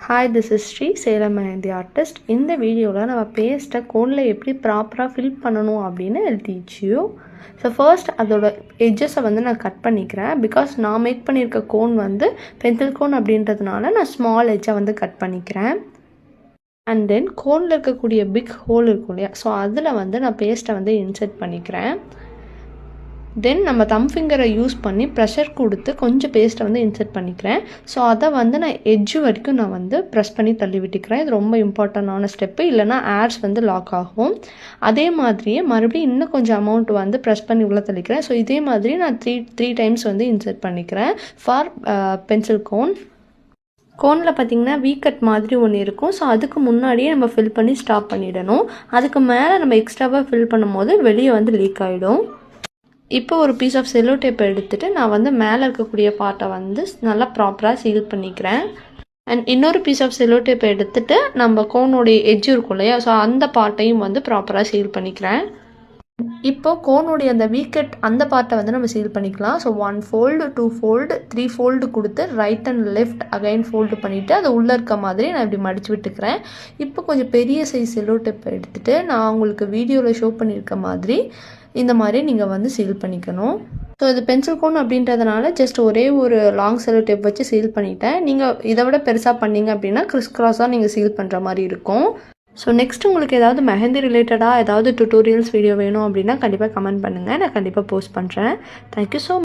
Hi, this is Sri, Salem Mehendi artist. இந்த வீடியோவில் நம்ம பேஸ்ட்டை கோனில் எப்படி ப்ராப்பராக ஃபில் பண்ணணும் அப்படின்னு teach you. ஸோ ஃபர்ஸ்ட் அதோட எட்ஜஸை வந்து நான் கட் பண்ணிக்கிறேன். பிகாஸ் நான் மேக் பண்ணியிருக்க கோன் வந்து பென்சில் கோன் அப்படின்றதுனால நான் ஸ்மால் எட்ஜை வந்து கட் பண்ணிக்கிறேன். அண்ட் தென் கோனில் இருக்கக்கூடிய பிக் ஹோல் இருக்கும் இல்லையா, ஸோ அதில் வந்து நான் பேஸ்ட்டை வந்து இன்சர்ட் பண்ணிக்கிறேன். தென் நம்ம தம் ஃபிங்கரை யூஸ் பண்ணி ப்ரெஷர் கொடுத்து கொஞ்சம் பேஸ்ட்டை வந்து இன்சர்ட் பண்ணிக்கிறேன். ஸோ அதை வந்து நான் எட்ஜு வரைக்கும் நான் வந்து ப்ரெஸ் பண்ணி தள்ளி விட்டுக்கிறேன். இது ரொம்ப இம்பார்ட்டண்டான ஸ்டெப்பு, இல்லைனா ஏர்ஸ் வந்து லாக் ஆகும். அதே மாதிரியே மறுபடியும் இன்னும் கொஞ்சம் அமௌண்ட் வந்து ப்ரெஸ் பண்ணி உள்ளே தள்ளிக்கிறேன். ஸோ இதே மாதிரி நான் த்ரீ டைம்ஸ் வந்து இன்சர்ட் பண்ணிக்கிறேன் ஃபார் பென்சில் கோன். கோனில் பார்த்திங்கன்னா வீக்கட் மாதிரி ஒன்று இருக்கும். ஸோ அதுக்கு முன்னாடியே நம்ம ஃபில் பண்ணி ஸ்டாப் பண்ணிடணும். அதுக்கு மேலே நம்ம எக்ஸ்ட்ராவாக ஃபில் பண்ணும்போது வெளியே வந்து லீக் ஆகிடும். இப்போ ஒரு பீஸ் ஆஃப் செல்லோ டேப்பை எடுத்துகிட்டு நான் வந்து மேலே இருக்கக்கூடிய பார்ட்டை வந்து நல்லா ப்ராப்பராக சீல் பண்ணிக்கிறேன். அண்ட் இன்னொரு பீஸ் ஆஃப் செல்லோ டேப்பை எடுத்துகிட்டு நம்ம கோனுடைய எட்ஜ் இருக்கும் இல்லையா, ஸோ அந்த பார்ட்டையும் வந்து ப்ராப்பராக சீல் பண்ணிக்கிறேன். இப்போ கோனுடைய அந்த வீக்கட் அந்த பார்ட்டை வந்து நம்ம சீல் பண்ணிக்கலாம். ஸோ 1 ஃபோல்டு 2 ஃபோல்டு 3 ஃபோல்டு கொடுத்து right and left again fold பண்ணிவிட்டு அது உள்ளே இருக்க மாதிரி நான் இப்படி மடித்து விட்டுக்கிறேன். இப்போ கொஞ்சம் பெரிய சைஸ் செல்லோ டேப்பை எடுத்துகிட்டு நான் உங்களுக்கு வீடியோவில் ஷோ பண்ணியிருக்க மாதிரி இந்த மாதிரி நீங்கள் வந்து சீல் பண்ணிக்கணும். ஸோ இது பென்சில் கோன் அப்படின்றதுனால ஜஸ்ட் ஒரே ஒரு லாங் செல்லோ டேப் வச்சு சீல் பண்ணிட்டேன். நீங்கள் இதை விட பெருசாக பண்ணிங்க அப்படின்னா கிறிஸ் கிராஸாக நீங்கள் சீல் பண்ணுற மாதிரி இருக்கும். ஸோ நெக்ஸ்ட் உங்களுக்கு ஏதாவது மெஹந்தி ரிலேட்டடாக ஏதாவது டுட்டோரியல்ஸ் வீடியோ வேணும் அப்படின்னா கண்டிப்பாக கமெண்ட் பண்ணுங்கள், நான் கண்டிப்பாக போஸ்ட் பண்ணுறேன். Thank you so much.